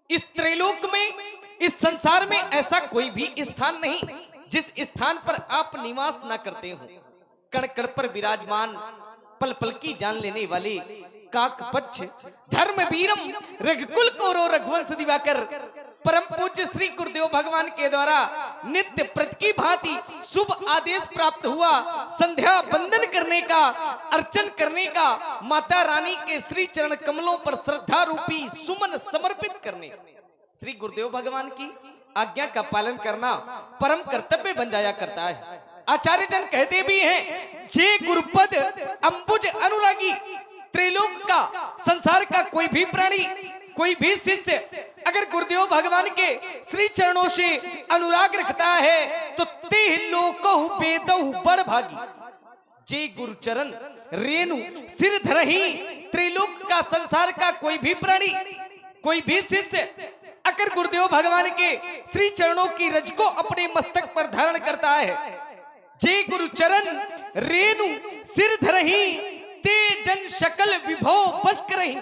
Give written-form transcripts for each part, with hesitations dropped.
इस त्रैलोक में, इस संसार में ऐसा कोई भी स्थान नहीं जिस स्थान पर आप निवास ना करते हो। कण कण पर विराजमान, पल पल की जान लेने वाले काकपक्ष धर्म वीरम रघुकुल कौरव रघुवंश दिवाकर परम पूज्य श्री गुरुदेव भगवान के द्वारा नित्य प्रति की भांति शुभ आदेश प्राप्त हुआ। संध्या बंदन करने का, अर्चन करने का, माता रानी के श्री चरण कमलों पर श्रद्धा रूपी सुमन समर्पित करने, श्री गुरुदेव भगवान की आज्ञा का पालन करना परम कर्तव्य बन जाया करता है। आचार्य जन कहते भी हैं, जे गुरुपद अंबुज अनुरागी, त्रिलोक का, संसार का कोई भी प्राणी, कोई भी शिष्य अगर गुरुदेव भगवान के श्री चरणों से अनुराग रखता है तो तेह लोकहु बेदहु बड़ भागी। जे गुरु चरण रेणु सिर धरही, त्रिलोक का, संसार का कोई भी प्राणी, कोई भी शिष्य अगर गुरुदेव भगवान के श्री चरणों की रज को अपने मस्तक पर धारण करता है, जे गुरु चरण रेणु सिर धरही, ते जन शकल विभव बस करही।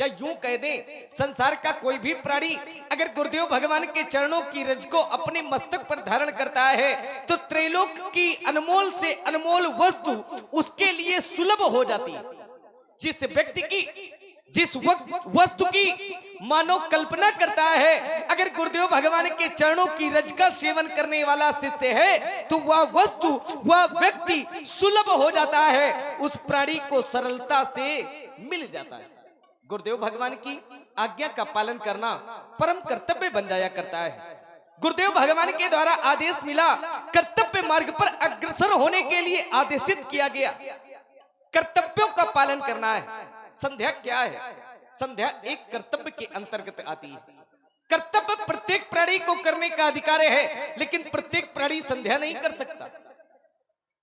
या यूं कह दे, संसार का कोई भी प्राणी अगर गुरुदेव भगवान के चरणों की रज को अपने मस्तक पर धारण करता है तो त्रैलोक की अनमोल से अनमोल वस्तु उसके लिए सुलभ हो जाती है। जिस व्यक्ति की, जिस वस्तु की मानव कल्पना करता है, अगर गुरुदेव भगवान के चरणों की रज का सेवन करने वाला शिष्य है तो वह वस्तु, वह व्यक्ति सुलभ हो जाता है, उस प्राणी को सरलता से मिल जाता है। गुरुदेव भगवान की आज्ञा का पालन करना परम कर्तव्य बन जाया करता है। गुरुदेव भगवान के द्वारा आदेश मिला, कर्तव्य मार्ग पर अग्रसर होने के लिए आदेशित किया गया, कर्तव्यों का पालन करना है। संध्या क्या है? संध्या एक कर्तव्य के अंतर्गत आती है। कर्तव्य प्रत्येक प्राणी को करने का अधिकार है, लेकिन प्रत्येक प्राणी संध्या नहीं कर सकता।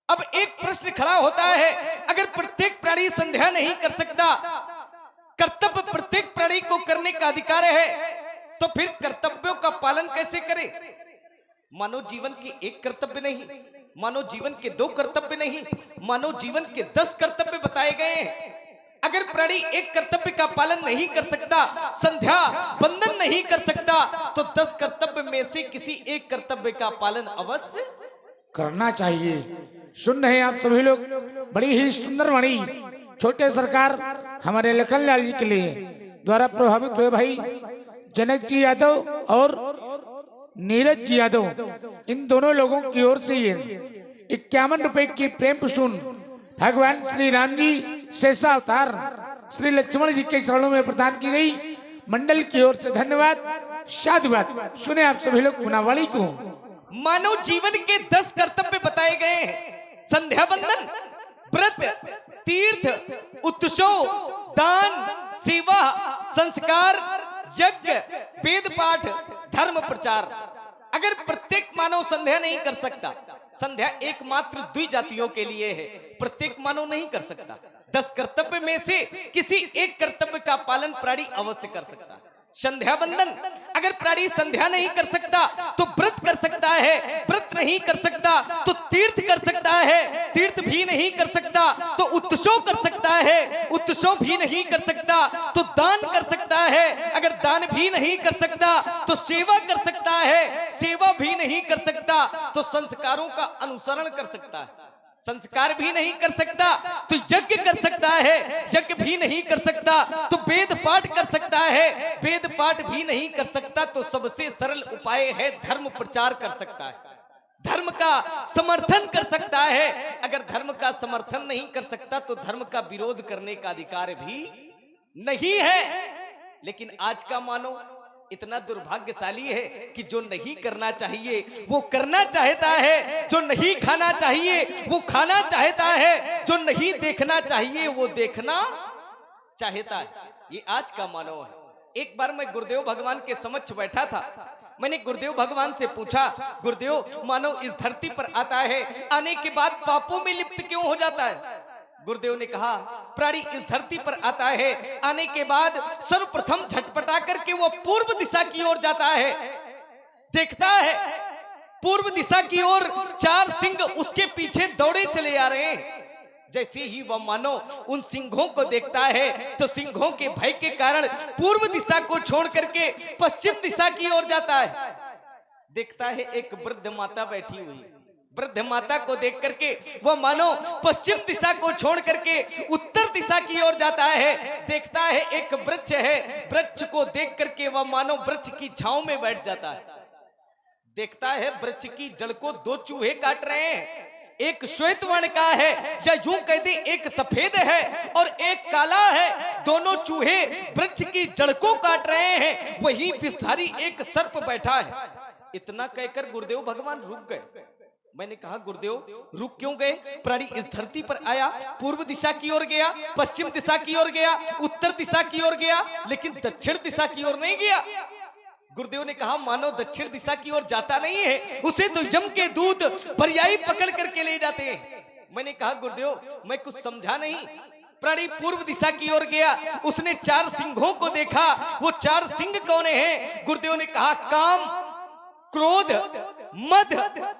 अब एक प्रश्न खड़ा होता है, अगर प्रत्येक प्राणी संध्या नहीं कर सकता, कर्तव्य प्रत्येक प्राणी को करने का अधिकार है, तो फिर कर्तव्यों का पालन कैसे करें? मानव जीवन के एक कर्तव्य नहीं, मानव जीवन के दो कर्तव्य नहीं, मानव जीवन के 10 कर्तव्य बताए गए हैं। अगर प्राणी एक कर्तव्य का पालन नहीं कर सकता, संध्या बंदन नहीं कर सकता, तो 10 कर्तव्य में से किसी एक कर्तव्य का पालन अवश्य करना चाहिए। सुन रहे हैं आप सभी लोग, बड़ी ही सुंदर वाणी छोटे सरकार हमारे लखनलाल जी के लिए द्वारा प्रभावित हुए भाई जनक जी यादव और नीरज जी यादव, इन दोनों लोगों की ओर से ये 51 रुपए की प्रेम पुष्प भगवान श्री राम जी शेषा अवतार श्री लक्ष्मण जी के चरणों में प्रदान की गई। मंडल की ओर से धन्यवाद, साधुवाद। सुने आप सभी लोग गुनावाणी को। मानव जीवन के 10 कर्तव्य बताए गए हैं। संध्या बंदन, व्रत, तीर्थ, उत्सव, दान, सेवा, संस्कार, यज्ञ, वेद पाठ, धर्म प्रचार। अगर प्रत्येक मानव संध्या नहीं कर सकता, संध्या एकमात्र द्विजातियों के लिए है, प्रत्येक मानव नहीं कर सकता। 10 कर्तव्य में से किसी एक कर्तव्य का पालन प्राणी अवश्य कर सकता है। संध्या बंदन, अगर प्राणी संध्या नहीं कर सकता तो व्रत कर सकता है, व्रत नहीं कर सकता तो तीर्थ कर सकता है, तीर्थ भी नहीं कर सकता तो उत्सव कर सकता है, उत्सव भी नहीं कर सकता तो दान कर सकता है, अगर दान भी नहीं कर सकता तो सेवा कर सकता है, सेवा भी नहीं कर सकता तो संस्कारों का अनुसरण कर सकता है, संस्कार भी नहीं कर सकता तो यज्ञ कर सकता है, यज्ञ भी नहीं कर सकता तो वेद पाठ कर सकता है, वेद पाठ भी नहीं कर सकता तो सबसे सरल उपाय है धर्म प्रचार कर सकता है, धर्म का समर्थन कर सकता है। अगर धर्म का समर्थन नहीं कर सकता तो धर्म का विरोध करने का अधिकार भी नहीं है। लेकिन आज का मानव इतना दुर्भाग्यशाली है कि जो नहीं करना चाहिए वो करना चाहता है, जो नहीं खाना चाहिए वो खाना चाहता है, जो नहीं देखना चाहिए वो देखना चाहता है। ये आज का मानव है। एक बार मैं गुरुदेव भगवान के समक्ष बैठा था, मैंने गुरुदेव भगवान से पूछा, गुरुदेव मानव इस धरती पर आता है, आने के बाद पापों में लिप्त क्यों हो जाता है? गुरुदेव ने कहा, प्राणी इस धरती पर आता है, आने के बाद सर्वप्रथम झटपटा करके वो पूर्व दिशा की ओर जाता है, देखता है पूर्व दिशा की ओर 4 सिंह उसके पीछे दौड़े चले आ रहे हैं। जैसे ही वह मानो उन सिंहों को देखता है तो सिंहों के भय के कारण पूर्व दिशा को छोड़ करके पश्चिम दिशा की ओर जाता है। देखता है एक वृद्ध माता बैठी हुई। वृद्ध माता को देख करके वह मानो पश्चिम दिशा को छोड़ करके उत्तर दिशा की ओर जाता है। देखता है एक वृक्ष है, वृक्ष को देख करके वह मानो वृक्ष की छांव में बैठ जाता है। देखता है वृक्ष की जड़ को दो चूहे काट रहे हैं, एक श्वेत वर्ण का है या यूं कह दे एक सफेद है और एक काला है। दोनों चूहे वृक्ष की जड़ को काट रहे हैं, वही विषधारी एक सर्प बैठा है। इतना कहकर गुरुदेव भगवान रुक गए। मैंने कहा गुरुदेव रुक क्यों गए? प्राणी इस धरती पर आया, पूर्व दिशा की ओर गया, पश्चिम दिशा की ओर गया, उत्तर दिशा की ओर गया, लेकिन दक्षिण दिशा की ओर नहीं गया। गुरुदेव ने कहा मानो दक्षिण दिशा की ओर जाता नहीं है, उसे तो यम के दूत पर्यायी पकड़ करके ले जाते हैं। मैंने कहा गुरुदेव मैं कुछ समझा नहीं। प्राणी पूर्व दिशा की ओर गया, उसने 4 सिंहों को देखा। वो 4 सिंह कौन है? गुरुदेव ने कहा काम, क्रोध, मद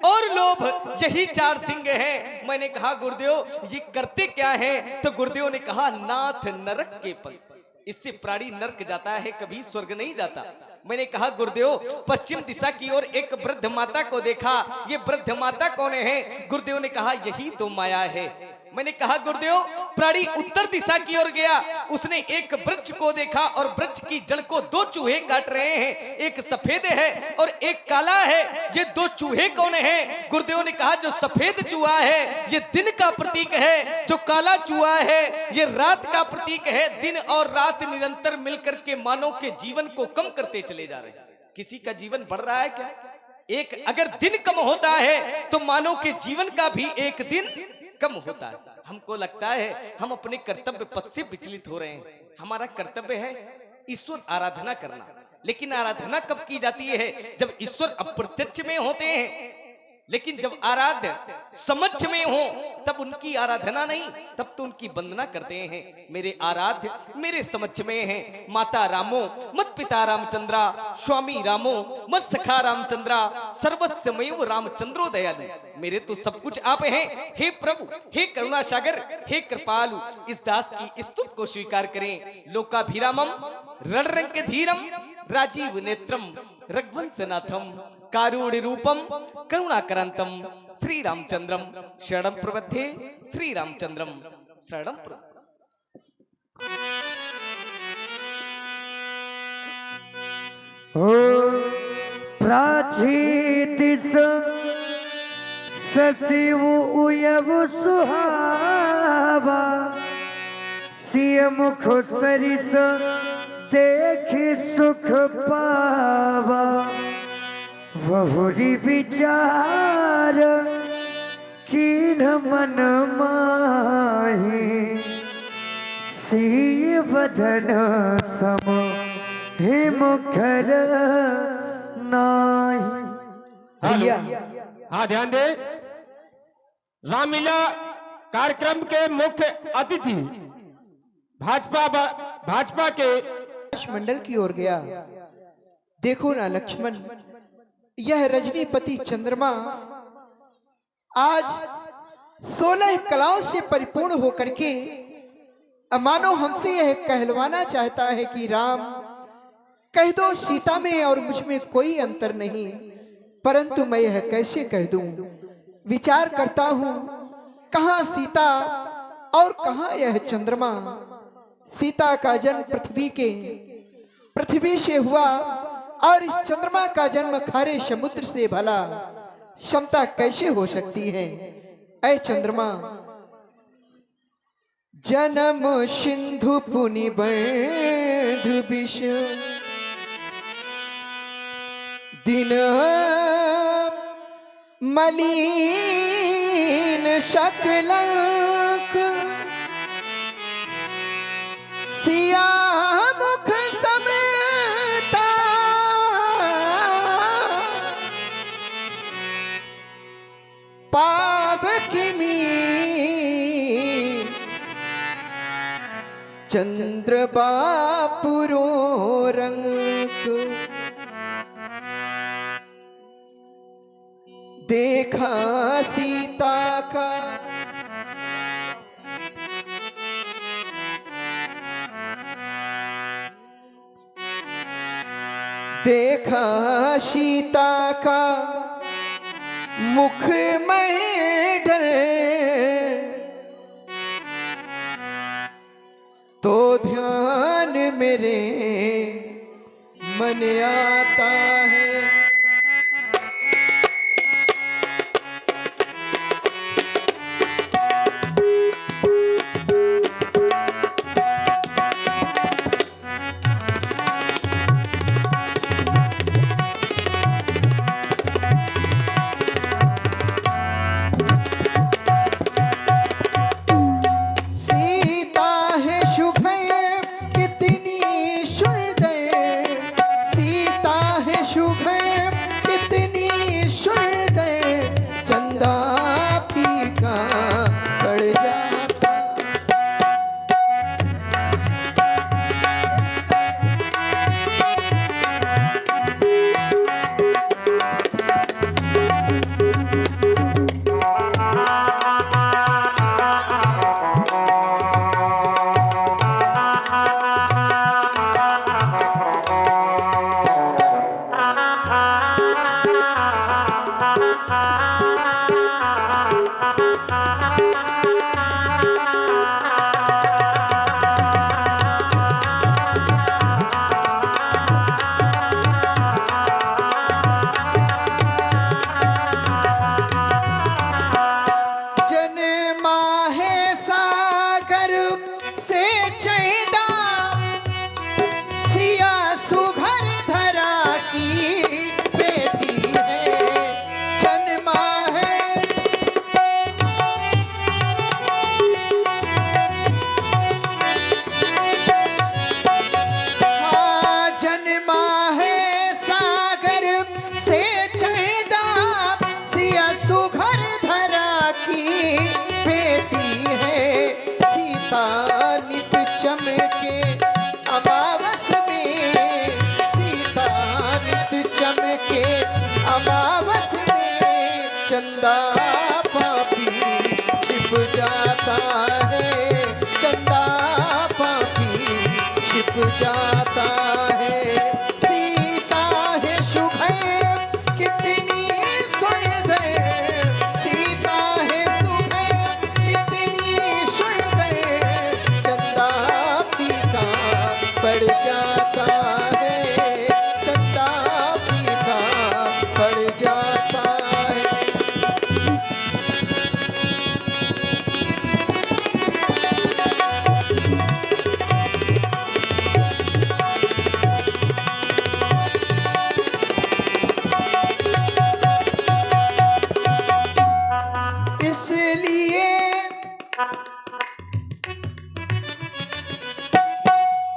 और लोभ, यही 4 सिंह हैं। मैंने कहा गुरुदेव ये करते क्या हैं? तो गुरुदेव ने कहा नाथ नरक के पल, इससे प्राणी नरक जाता है, कभी स्वर्ग नहीं जाता। मैंने कहा गुरुदेव पश्चिम दिशा की ओर एक वृद्ध माता को देखा, ये वृद्ध माता कौन है? गुरुदेव ने कहा यही तो माया है। मैंने कहा गुरुदेव प्राणी उत्तर दिशा की ओर गया, उसने एक वृक्ष को देखा और वृक्ष की जड़ को 2 चूहे काट रहे हैं, एक सफेद है और एक काला है। ये 2 चूहे कौन है? गुरुदेव ने कहा जो सफेद चूहा है ये दिन का प्रतीक है, जो काला चूहा है ये रात का प्रतीक है। दिन और रात निरंतर मिलकर के मानव के जीवन को कम करते चले जा रहे हैं। किसी का जीवन बढ़ रहा है क्या? एक अगर दिन कम होता है तो मानव के जीवन का भी एक दिन कम होता है। हमको लगता है हम अपने कर्तव्य पथ से विचलित हो रहे हैं। हमारा कर्तव्य है ईश्वर आराधना करना, लेकिन आराधना कब की जाती है? जब ईश्वर अप्रत्यक्ष में होते हैं। लेकिन जब आराध्य समक्ष में हो तब उनकी आराधना नहीं, तब तो उनकी वंदना करते हैं। मेरे आराध्य मेरे समक्ष में हैं, माता रामो मत पिता रामचंद्रा, स्वामी रामो मत सखा रामचंद्रा, सर्वस्वमय रामचंद्रो दयालु। मेरे तो सब कुछ आप हैं। हे प्रभु, हे करुणा सागर, हे कृपालु, इस दास की स्तुति को स्वीकार करें। लोकाभिरामम रणरंग धीरम राजीव नेत्रम रघुवंशनाथम कारुण्य रूपम करुणाकरंतम श्री रामचंद्रम शरणं प्रपद्ये, श्री रामचंद्रम शरणं प्राचीतिस सशिव उयव सुहावा, सिय मुख सरिस देखि सुख पावा, वहुरी विचार कीन मन माही, सिय वदन सम हे मुखर नाही। भैया हाँ ध्यान दे, रामलीला कार्यक्रम के मुख्य अतिथि भाजपा के मंडल की ओर गया। देखो ना लक्ष्मण, यह रजनीपति चंद्रमा आज 16 कलाओं से परिपूर्ण होकर के मानो हमसे यह कहलवाना चाहता है कि राम कह दो सीता में और मुझ में कोई अंतर नहीं, परंतु मैं यह कैसे कह दूं? विचार करता हूं कहां सीता और कहां यह चंद्रमा। सीता का जन्म पृथ्वी से हुआ और इस चंद्रमा का जन्म खारे समुद्र से, भला क्षमता कैसे हो सकती है? ऐ चंद्रमा, जन्म सिंधु पुनि बंध विष, दिन मलिन शकलंक, सिया मुख समता, पाव किमी चंद्र बापुरो रंग, देखा सीता का देखा सीता का मुख मंडल तो ध्यान मेरे मन आता है। चंदा पापी छिप जाता है, चंदा पापी छिप जाता है। सीता है सुघर कितनी सुंदर, सीता है सुघर कितनी सुंदर, चंदा फीका पड़ जाता है, चंदा फीका पड़ जाता है।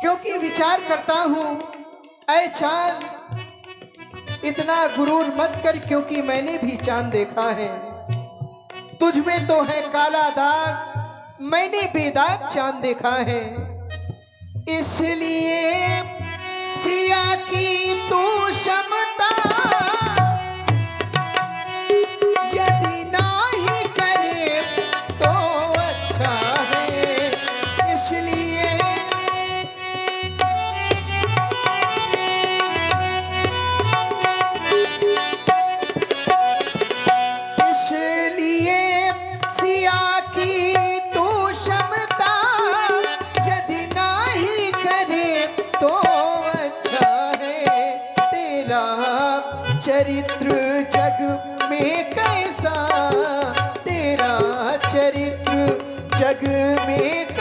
क्योंकि विचार करता हूं ऐ चांद, इतना गुरूर मत कर, क्योंकि मैंने भी चांद देखा है। तुझ में तो है काला दाग, मैंने बेदाग चांद देखा है। इसलिए सिया की तू क्षमता यदि नहीं करे तो अच्छा है। इसलिए चरित्र जग में कैसा, तेरा चरित्र जग में